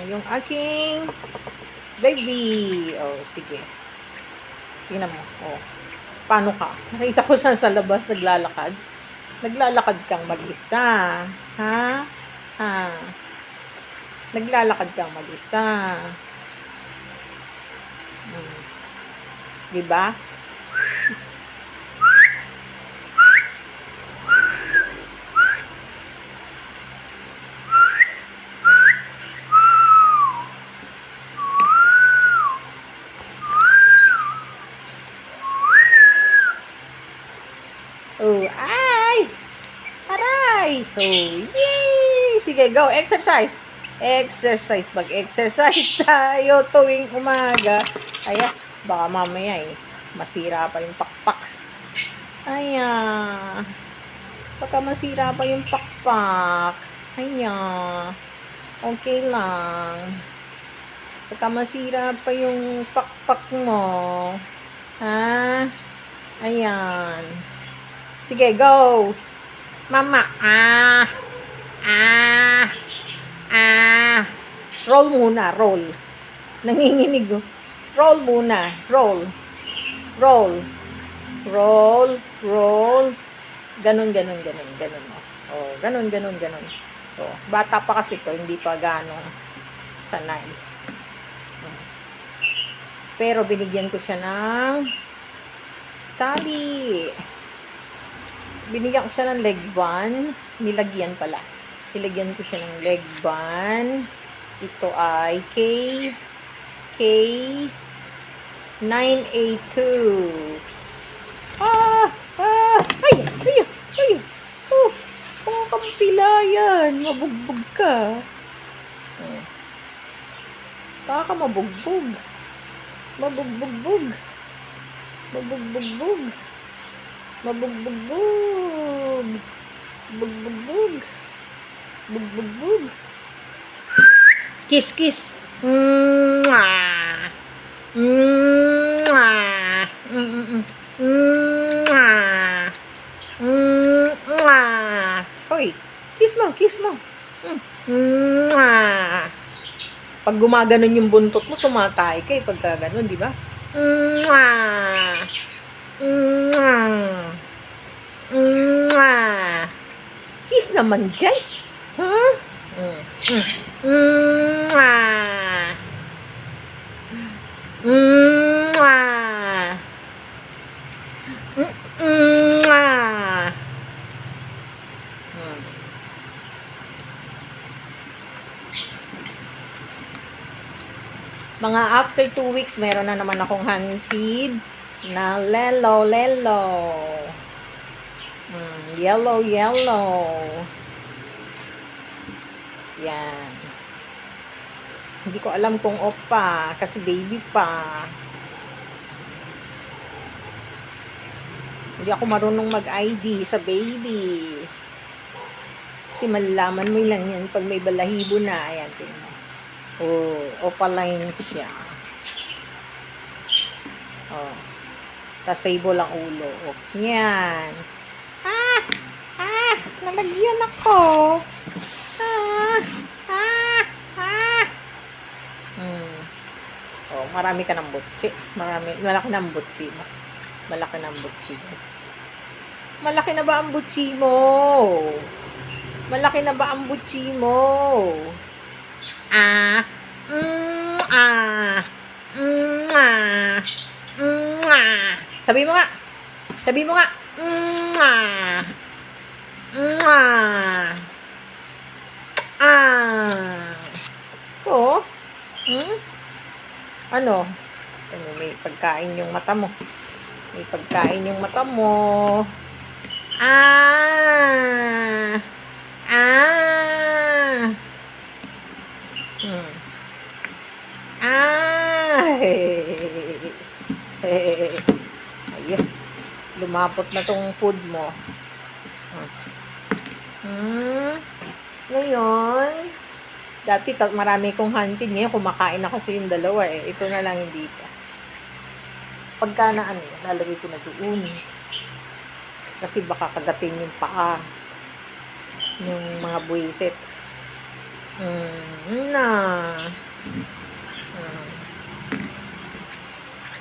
Yung aking baby. Oh, sige. Tingnan mo. Oh. Paano ka? Nakita ko sa labas naglalakad. Naglalakad kang mag-isa. Ha? Ha? Naglalakad kang mag-isa. Diba? Oh, ay! Aray! Oh, yay! Sige, go. Exercise. Exercise. Mag-exercise tayo tuwing umaga. Ayan, baka mamaya masira pa yung pakpak. Ayan. Baka masira pa yung pakpak. Ayan. Okay lang. Baka masira pa yung pakpak mo. Ha? Ayan. Sige, go. Mama. Roll muna, roll. Nanginginig. Roll muna, roll. Roll. Roll, roll. Ganun. Oh, ganun. Oh, bata pa kasi to, hindi pa ganong sanay. Pero binigyan ko siya ng tali. Binigyan ko siya ng leg band. Nilagyan pala. Nilagyan ko siya ng leg band. Ito ay K982. Ay! Oh, kampilayan. Mabugbog ka. Baka mabugbog. Mabugbog. Bugbog. Kiss. Mwah. Hoy, kiss mo. Pag gumaganon yung buntot mo, tumatay ka pagka ganon, di ba? Kiss naman dyan. Huh? Mga after 2 weeks, meron na naman akong hand feed na lelo. Yellow. Yan. Hindi ko alam kung off pa, kasi baby pa. Hindi ako marunong mag-ID sa baby. Kasi malalaman mo lang yan pag may balahibo na. Ayan, tingnan. Oh, opaline siya. Oh. Tas sable ang ulo. Oh. Yan. Nalagyan ako. Oh, marami ka ng butsi. Malaki ng butsi mo. Malaki na ba ang butsi mo? Sabi mo nga. Ko? Ano, may pagkain yung mata mo. Ayun. Lumapot na tong food mo. Ngayon, dati marami kong hunting. Ngayon, kumakain na kasi yung dalawa Ito na lang hindi pa. Pagka na lalagay ko na doon. Kasi baka kagatin yung paa. Yung mga buwisit. Na. na.